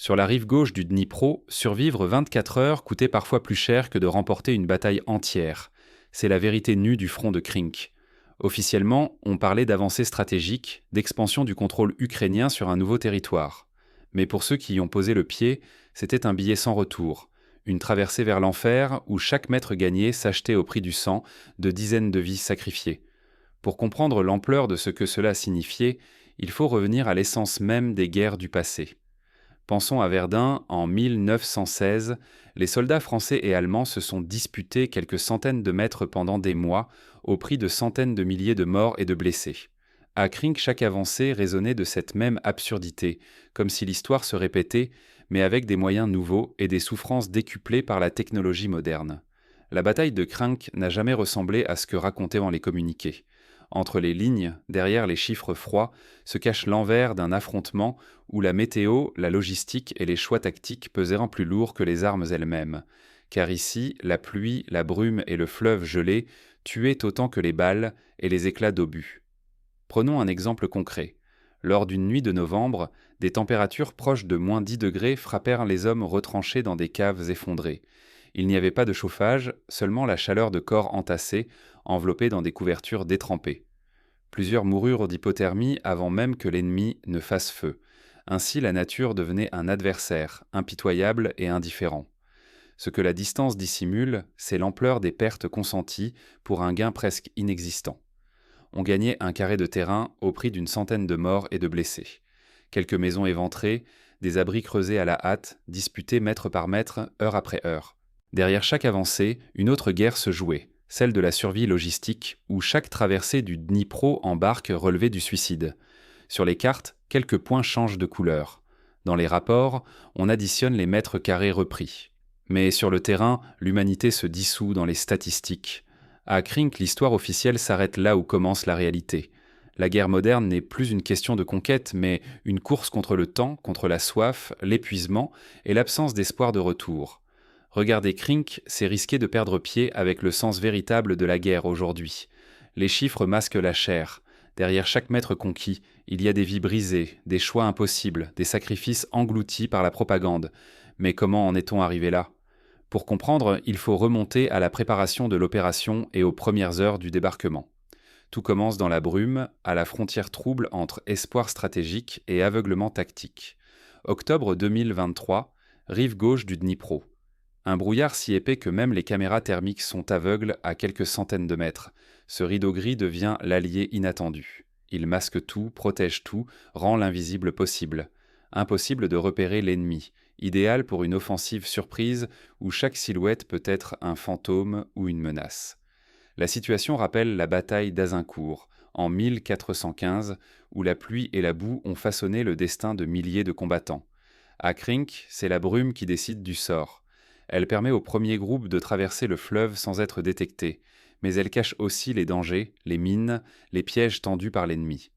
Sur la rive gauche du Dnipro, survivre 24 heures coûtait parfois plus cher que de remporter une bataille entière. C'est la vérité nue du front de Krink. Officiellement, on parlait d'avancée stratégique, d'expansion du contrôle ukrainien sur un nouveau territoire. Mais pour ceux qui y ont posé le pied, c'était un billet sans retour, une traversée vers l'enfer où chaque mètre gagné s'achetait au prix du sang, de dizaines de vies sacrifiées. Pour comprendre l'ampleur de ce que cela signifiait, il faut revenir à l'essence même des guerres du passé. Pensons à Verdun, en 1916, les soldats français et allemands se sont disputés quelques centaines de mètres pendant des mois, au prix de centaines de milliers de morts et de blessés. À Krink, chaque avancée résonnait de cette même absurdité, comme si l'histoire se répétait, mais avec des moyens nouveaux et des souffrances décuplées par la technologie moderne. La bataille de Krink n'a jamais ressemblé à ce que racontaient les communiqués. Entre les lignes, derrière les chiffres froids, se cache l'envers d'un affrontement où la météo, la logistique et les choix tactiques pesèrent plus lourd que les armes elles-mêmes. Car ici, la pluie, la brume et le fleuve gelé tuaient autant que les balles et les éclats d'obus. Prenons un exemple concret. Lors d'une nuit de novembre, des températures proches de -10 degrés frappèrent les hommes retranchés dans des caves effondrées. Il n'y avait pas de chauffage, seulement la chaleur de corps entassés, enveloppés dans des couvertures détrempées. Plusieurs moururent d'hypothermie avant même que l'ennemi ne fasse feu. Ainsi la nature devenait un adversaire, impitoyable et indifférent. Ce que la distance dissimule, c'est l'ampleur des pertes consenties pour un gain presque inexistant. On gagnait un carré de terrain au prix d'une centaine de morts et de blessés. Quelques maisons éventrées, des abris creusés à la hâte, disputés mètre par mètre, heure après heure. Derrière chaque avancée, une autre guerre se jouait, celle de la survie logistique, où chaque traversée du Dnipro en barque relevait du suicide. Sur les cartes, quelques points changent de couleur. Dans les rapports, on additionne les mètres carrés repris. Mais sur le terrain, l'humanité se dissout dans les statistiques. À Krink, l'histoire officielle s'arrête là où commence la réalité. La guerre moderne n'est plus une question de conquête, mais une course contre le temps, contre la soif, l'épuisement et l'absence d'espoir de retour. Regarder Krink, c'est risquer de perdre pied avec le sens véritable de la guerre aujourd'hui. Les chiffres masquent la chair. Derrière chaque mètre conquis, il y a des vies brisées, des choix impossibles, des sacrifices engloutis par la propagande. Mais comment en est-on arrivé là ? Pour comprendre, il faut remonter à la préparation de l'opération et aux premières heures du débarquement. Tout commence dans la brume, à la frontière trouble entre espoir stratégique et aveuglement tactique. Octobre 2023, rive gauche du Dnipro. Un brouillard si épais que même les caméras thermiques sont aveugles à quelques centaines de mètres. Ce rideau gris devient l'allié inattendu. Il masque tout, protège tout, rend l'invisible possible. Impossible de repérer l'ennemi, idéal pour une offensive surprise où chaque silhouette peut être un fantôme ou une menace. La situation rappelle la bataille d'Azincourt, en 1415, où la pluie et la boue ont façonné le destin de milliers de combattants. À Krink, c'est la brume qui décide du sort. Elle permet au premier groupe de traverser le fleuve sans être détecté, mais elle cache aussi les dangers, les mines, les pièges tendus par l'ennemi.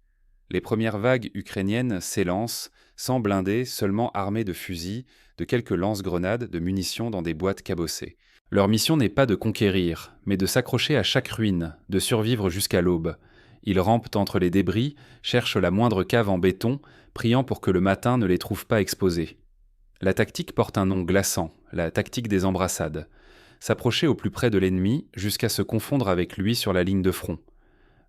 Les premières vagues ukrainiennes s'élancent, sans blindés, seulement armées de fusils, de quelques lance-grenades, de munitions dans des boîtes cabossées. Leur mission n'est pas de conquérir, mais de s'accrocher à chaque ruine, de survivre jusqu'à l'aube. Ils rampent entre les débris, cherchent la moindre cave en béton, priant pour que le matin ne les trouve pas exposés. La tactique porte un nom glaçant, la tactique des embrassades. S'approcher au plus près de l'ennemi jusqu'à se confondre avec lui sur la ligne de front.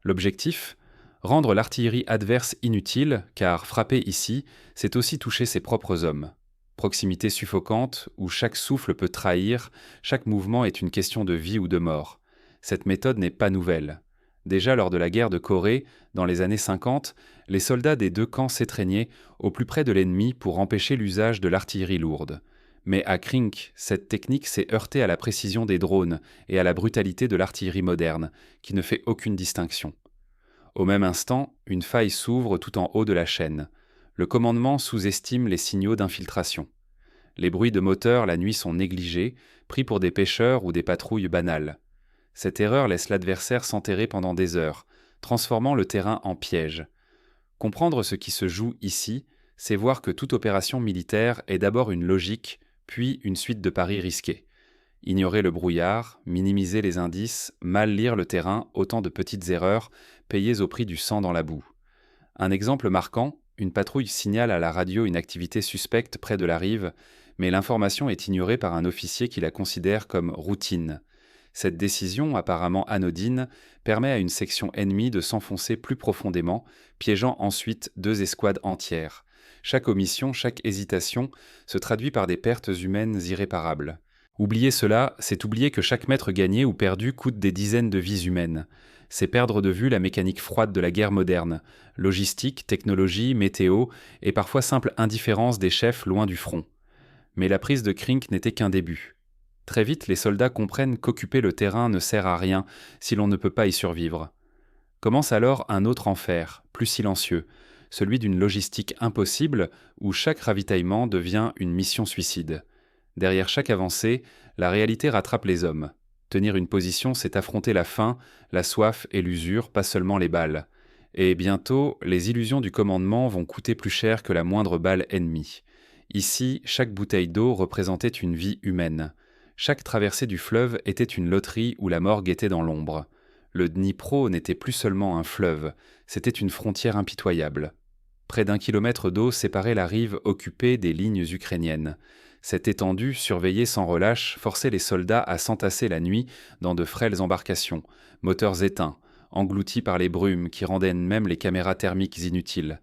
L'objectif ? Rendre l'artillerie adverse inutile, car frapper ici, c'est aussi toucher ses propres hommes. Proximité suffocante, où chaque souffle peut trahir, chaque mouvement est une question de vie ou de mort. Cette méthode n'est pas nouvelle. Déjà lors de la guerre de Corée, dans les années 50, les soldats des deux camps s'étreignaient au plus près de l'ennemi pour empêcher l'usage de l'artillerie lourde. Mais à Krink, cette technique s'est heurtée à la précision des drones et à la brutalité de l'artillerie moderne, qui ne fait aucune distinction. Au même instant, une faille s'ouvre tout en haut de la chaîne. Le commandement sous-estime les signaux d'infiltration. Les bruits de moteur la nuit sont négligés, pris pour des pêcheurs ou des patrouilles banales. Cette erreur laisse l'adversaire s'enterrer pendant des heures, transformant le terrain en piège. Comprendre ce qui se joue ici, c'est voir que toute opération militaire est d'abord une logique, puis une suite de paris risqués. Ignorer le brouillard, minimiser les indices, mal lire le terrain, autant de petites erreurs, payées au prix du sang dans la boue. Un exemple marquant, une patrouille signale à la radio une activité suspecte près de la rive, mais l'information est ignorée par un officier qui la considère comme routine. Cette décision, apparemment anodine, permet à une section ennemie de s'enfoncer plus profondément, piégeant ensuite 2 escouades entières. Chaque omission, chaque hésitation se traduit par des pertes humaines irréparables. Oublier cela, c'est oublier que chaque mètre gagné ou perdu coûte des dizaines de vies humaines. C'est perdre de vue la mécanique froide de la guerre moderne, logistique, technologie, météo et parfois simple indifférence des chefs loin du front. Mais la prise de Krink n'était qu'un début. Très vite, les soldats comprennent qu'occuper le terrain ne sert à rien si l'on ne peut pas y survivre. Commence alors un autre enfer, plus silencieux, celui d'une logistique impossible où chaque ravitaillement devient une mission suicide. Derrière chaque avancée, la réalité rattrape les hommes. Tenir une position, c'est affronter la faim, la soif et l'usure, pas seulement les balles. Et bientôt, les illusions du commandement vont coûter plus cher que la moindre balle ennemie. Ici, chaque bouteille d'eau représentait une vie humaine. Chaque traversée du fleuve était une loterie où la mort guettait dans l'ombre. Le Dnipro n'était plus seulement un fleuve, c'était une frontière impitoyable. Près d'1 kilomètre d'eau séparait la rive occupée des lignes ukrainiennes. Cette étendue, surveillée sans relâche, forçait les soldats à s'entasser la nuit dans de frêles embarcations, moteurs éteints, engloutis par les brumes qui rendaient même les caméras thermiques inutiles.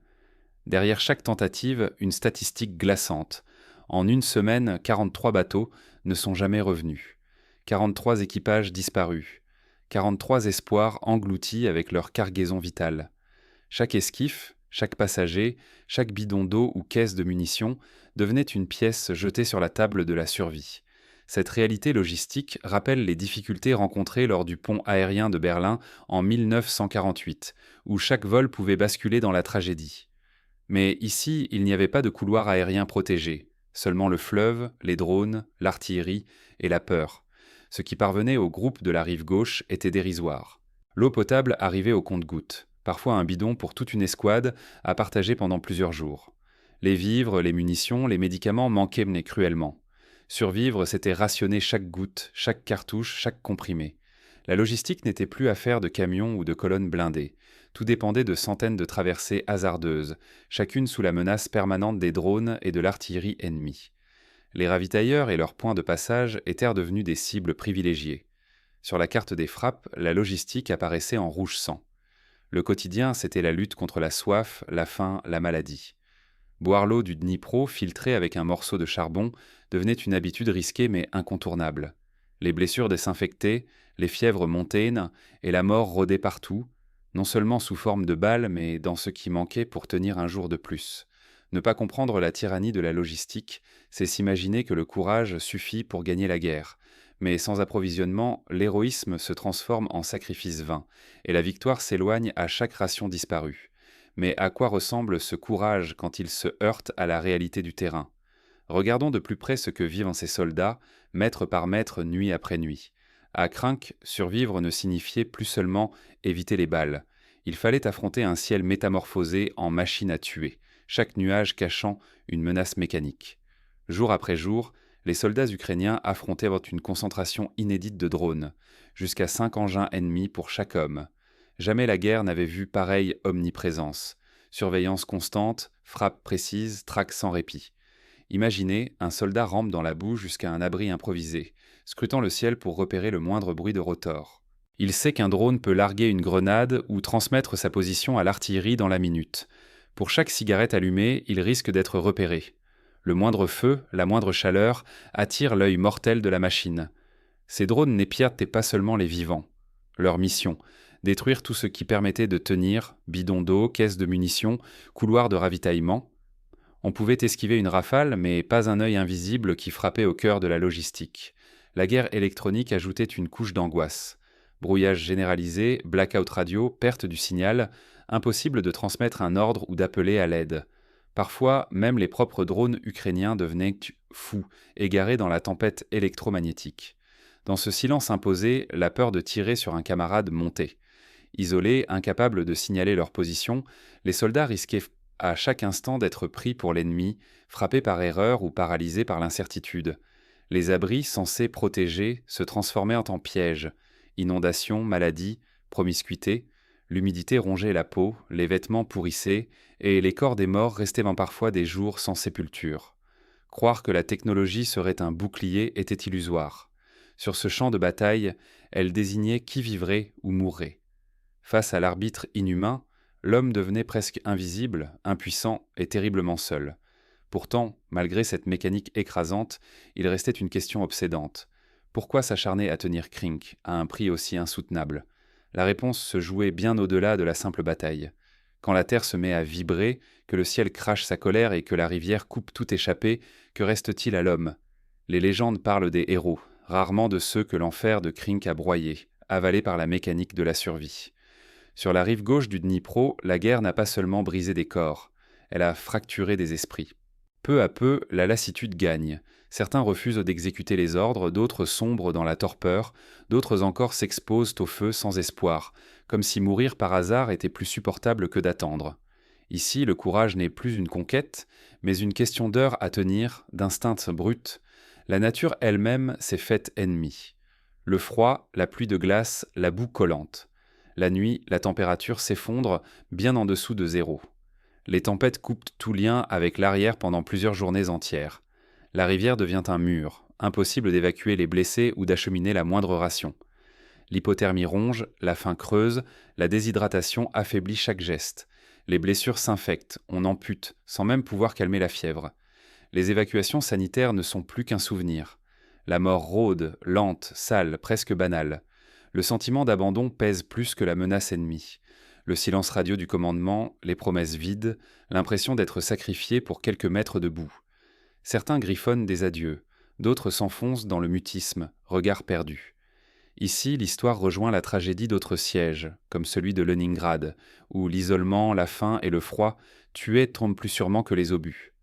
Derrière chaque tentative, une statistique glaçante. En une semaine, 43 bateaux ne sont jamais revenus. 43 équipages disparus. 43 espoirs engloutis avec leur cargaison vitale. Chaque esquif, chaque passager, chaque bidon d'eau ou caisse de munitions devenait une pièce jetée sur la table de la survie. Cette réalité logistique rappelle les difficultés rencontrées lors du pont aérien de Berlin en 1948, où chaque vol pouvait basculer dans la tragédie. Mais ici, il n'y avait pas de couloir aérien protégé, seulement le fleuve, les drones, l'artillerie et la peur. Ce qui parvenait au groupe de la rive gauche était dérisoire. L'eau potable arrivait au compte-gouttes, parfois un bidon pour toute une escouade à partager pendant plusieurs jours. Les vivres, les munitions, les médicaments manquaient mais cruellement. Survivre, c'était rationner chaque goutte, chaque cartouche, chaque comprimé. La logistique n'était plus affaire de camions ou de colonnes blindées. Tout dépendait de centaines de traversées hasardeuses, chacune sous la menace permanente des drones et de l'artillerie ennemie. Les ravitailleurs et leurs points de passage étaient devenus des cibles privilégiées. Sur la carte des frappes, la logistique apparaissait en rouge sang. Le quotidien, c'était la lutte contre la soif, la faim, la maladie. Boire l'eau du Dnipro, filtrée avec un morceau de charbon, devenait une habitude risquée mais incontournable. Les blessures désinfectées, les fièvres montaient et la mort rôdait partout, non seulement sous forme de balles, mais dans ce qui manquait pour tenir un jour de plus. Ne pas comprendre la tyrannie de la logistique, c'est s'imaginer que le courage suffit pour gagner la guerre. Mais sans approvisionnement, l'héroïsme se transforme en sacrifice vain, et la victoire s'éloigne à chaque ration disparue. Mais à quoi ressemble ce courage quand il se heurte à la réalité du terrain ? Regardons de plus près ce que vivent ces soldats, mètre par mètre, nuit après nuit. À Krink, survivre ne signifiait plus seulement éviter les balles. Il fallait affronter un ciel métamorphosé en machine à tuer, chaque nuage cachant une menace mécanique. Jour après jour, les soldats ukrainiens affrontaient une concentration inédite de drones, jusqu'à 5 engins ennemis pour chaque homme. Jamais la guerre n'avait vu pareille omniprésence. Surveillance constante, frappe précise, traque sans répit. Imaginez, un soldat rampe dans la boue jusqu'à un abri improvisé, scrutant le ciel pour repérer le moindre bruit de rotor. Il sait qu'un drone peut larguer une grenade ou transmettre sa position à l'artillerie dans la minute. Pour chaque cigarette allumée, il risque d'être repéré. Le moindre feu, la moindre chaleur, attire l'œil mortel de la machine. Ces drones n'épiaient pas seulement les vivants. Leur mission, détruire tout ce qui permettait de tenir, bidons d'eau, caisses de munitions, couloirs de ravitaillement. On pouvait esquiver une rafale, mais pas un œil invisible qui frappait au cœur de la logistique. La guerre électronique ajoutait une couche d'angoisse. Brouillage généralisé, blackout radio, perte du signal, impossible de transmettre un ordre ou d'appeler à l'aide. Parfois, même les propres drones ukrainiens devenaient fous, égarés dans la tempête électromagnétique. Dans ce silence imposé, la peur de tirer sur un camarade montait. Isolés, incapables de signaler leur position, les soldats risquaient à chaque instant d'être pris pour l'ennemi, frappés par erreur ou paralysés par l'incertitude. Les abris censés protéger se transformaient en pièges. Inondations, maladies, promiscuité. L'humidité rongeait la peau, les vêtements pourrissaient, et les corps des morts restaient parfois des jours sans sépulture. Croire que la technologie serait un bouclier était illusoire. Sur ce champ de bataille, elle désignait qui vivrait ou mourrait. Face à l'arbitre inhumain, l'homme devenait presque invisible, impuissant et terriblement seul. Pourtant, malgré cette mécanique écrasante, il restait une question obsédante. Pourquoi s'acharner à tenir Krink à un prix aussi insoutenable? La réponse se jouait bien au-delà de la simple bataille. Quand la terre se met à vibrer, que le ciel crache sa colère et que la rivière coupe tout échappé, que reste-t-il à l'homme? Les légendes parlent des héros, rarement de ceux que l'enfer de Krink a broyés, avalés par la mécanique de la survie. Sur la rive gauche du Dnipro, la guerre n'a pas seulement brisé des corps, elle a fracturé des esprits. Peu à peu, la lassitude gagne. Certains refusent d'exécuter les ordres, d'autres sombrent dans la torpeur, d'autres encore s'exposent au feu sans espoir, comme si mourir par hasard était plus supportable que d'attendre. Ici, le courage n'est plus une conquête, mais une question d'heures à tenir, d'instinct brut. La nature elle-même s'est faite ennemie. Le froid, la pluie de glace, la boue collante. La nuit, la température s'effondre bien en dessous de zéro. Les tempêtes coupent tout lien avec l'arrière pendant plusieurs journées entières. La rivière devient un mur, impossible d'évacuer les blessés ou d'acheminer la moindre ration. L'hypothermie ronge, la faim creuse, la déshydratation affaiblit chaque geste. Les blessures s'infectent, on ampute, sans même pouvoir calmer la fièvre. Les évacuations sanitaires ne sont plus qu'un souvenir. La mort rôde, lente, sale, presque banale. Le sentiment d'abandon pèse plus que la menace ennemie. Le silence radio du commandement, les promesses vides, l'impression d'être sacrifié pour quelques mètres de boue. Certains griffonnent des adieux, d'autres s'enfoncent dans le mutisme, regard perdu. Ici, l'histoire rejoint la tragédie d'autres sièges, comme celui de Leningrad, où l'isolement, la faim et le froid tuaient tant plus sûrement que les obus.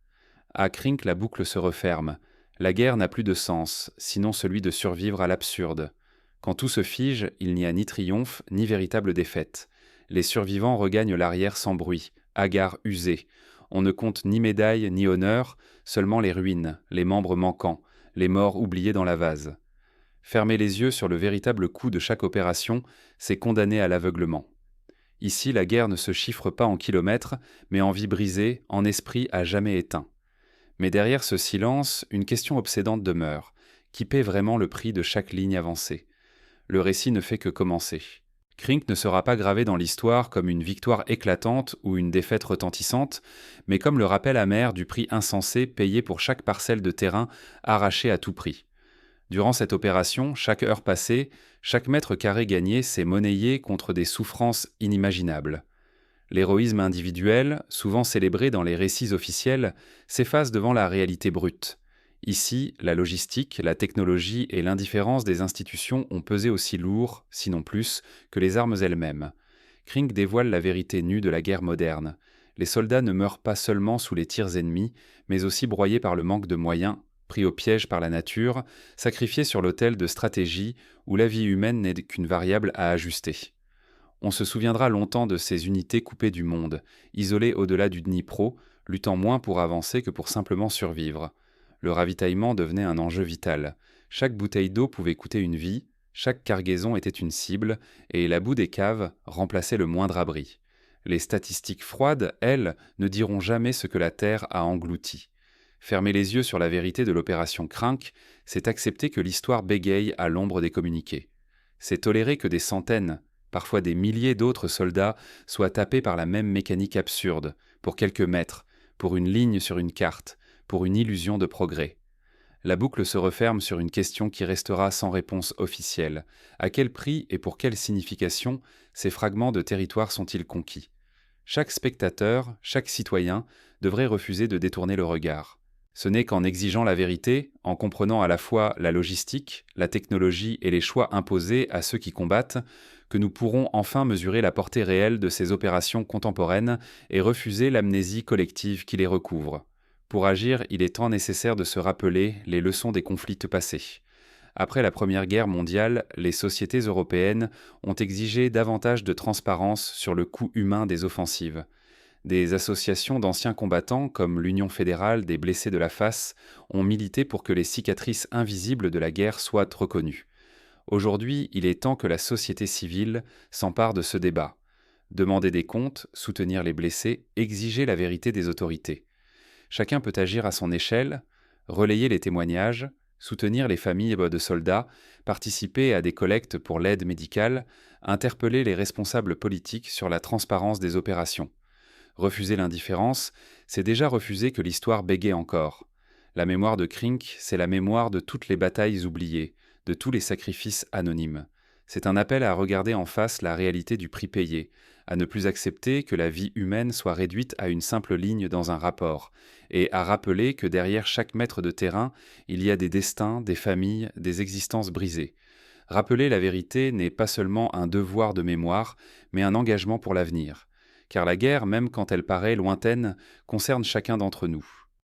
À Krink, la boucle se referme. La guerre n'a plus de sens, sinon celui de survivre à l'absurde. Quand tout se fige, il n'y a ni triomphe, ni véritable défaite. Les survivants regagnent l'arrière sans bruit, hagards usés. On ne compte ni médailles ni honneurs, seulement les ruines, les membres manquants, les morts oubliés dans la vase. Fermer les yeux sur le véritable coût de chaque opération, c'est condamner à l'aveuglement. Ici, la guerre ne se chiffre pas en kilomètres, mais en vies brisées, en esprits à jamais éteints. Mais derrière ce silence, une question obsédante demeure. Qui paie vraiment le prix de chaque ligne avancée? Le récit ne fait que commencer. Krink ne sera pas gravé dans l'histoire comme une victoire éclatante ou une défaite retentissante, mais comme le rappel amer du prix insensé payé pour chaque parcelle de terrain arrachée à tout prix. Durant cette opération, chaque heure passée, chaque mètre carré gagné s'est monnayé contre des souffrances inimaginables. L'héroïsme individuel, souvent célébré dans les récits officiels, s'efface devant la réalité brute. Ici, la logistique, la technologie et l'indifférence des institutions ont pesé aussi lourd, sinon plus, que les armes elles-mêmes. Krink dévoile la vérité nue de la guerre moderne. Les soldats ne meurent pas seulement sous les tirs ennemis, mais aussi broyés par le manque de moyens, pris au piège par la nature, sacrifiés sur l'autel de stratégies où la vie humaine n'est qu'une variable à ajuster. On se souviendra longtemps de ces unités coupées du monde, isolées au-delà du Dnipro, luttant moins pour avancer que pour simplement survivre. Le ravitaillement devenait un enjeu vital. Chaque bouteille d'eau pouvait coûter une vie, chaque cargaison était une cible, et la boue des caves remplaçait le moindre abri. Les statistiques froides, elles, ne diront jamais ce que la Terre a englouti. Fermer les yeux sur la vérité de l'opération Krink, c'est accepter que l'histoire bégaye à l'ombre des communiqués. C'est tolérer que des centaines, parfois des milliers d'autres soldats soient tapés par la même mécanique absurde, pour quelques mètres, pour une ligne sur une carte, pour une illusion de progrès. La boucle se referme sur une question qui restera sans réponse officielle. À quel prix et pour quelle signification ces fragments de territoire sont-ils conquis? Chaque spectateur, chaque citoyen devrait refuser de détourner le regard. Ce n'est qu'en exigeant la vérité, en comprenant à la fois la logistique, la technologie et les choix imposés à ceux qui combattent, que nous pourrons enfin mesurer la portée réelle de ces opérations contemporaines et refuser l'amnésie collective qui les recouvre. Pour agir, il est temps nécessaire de se rappeler les leçons des conflits passés. Après la Première Guerre mondiale, les sociétés européennes ont exigé davantage de transparence sur le coût humain des offensives. Des associations d'anciens combattants, comme l'Union fédérale des blessés de la face, ont milité pour que les cicatrices invisibles de la guerre soient reconnues. Aujourd'hui, il est temps que la société civile s'empare de ce débat. Demander des comptes, soutenir les blessés, exiger la vérité des autorités. Chacun peut agir à son échelle, relayer les témoignages, soutenir les familles de soldats, participer à des collectes pour l'aide médicale, interpeller les responsables politiques sur la transparence des opérations. Refuser l'indifférence, c'est déjà refuser que l'histoire bégaie encore. La mémoire de Krink, c'est la mémoire de toutes les batailles oubliées, de tous les sacrifices anonymes. C'est un appel à regarder en face la réalité du prix payé, à ne plus accepter que la vie humaine soit réduite à une simple ligne dans un rapport, et à rappeler que derrière chaque mètre de terrain, il y a des destins, des familles, des existences brisées. Rappeler la vérité n'est pas seulement un devoir de mémoire, mais un engagement pour l'avenir. Car la guerre, même quand elle paraît lointaine, concerne chacun d'entre nous.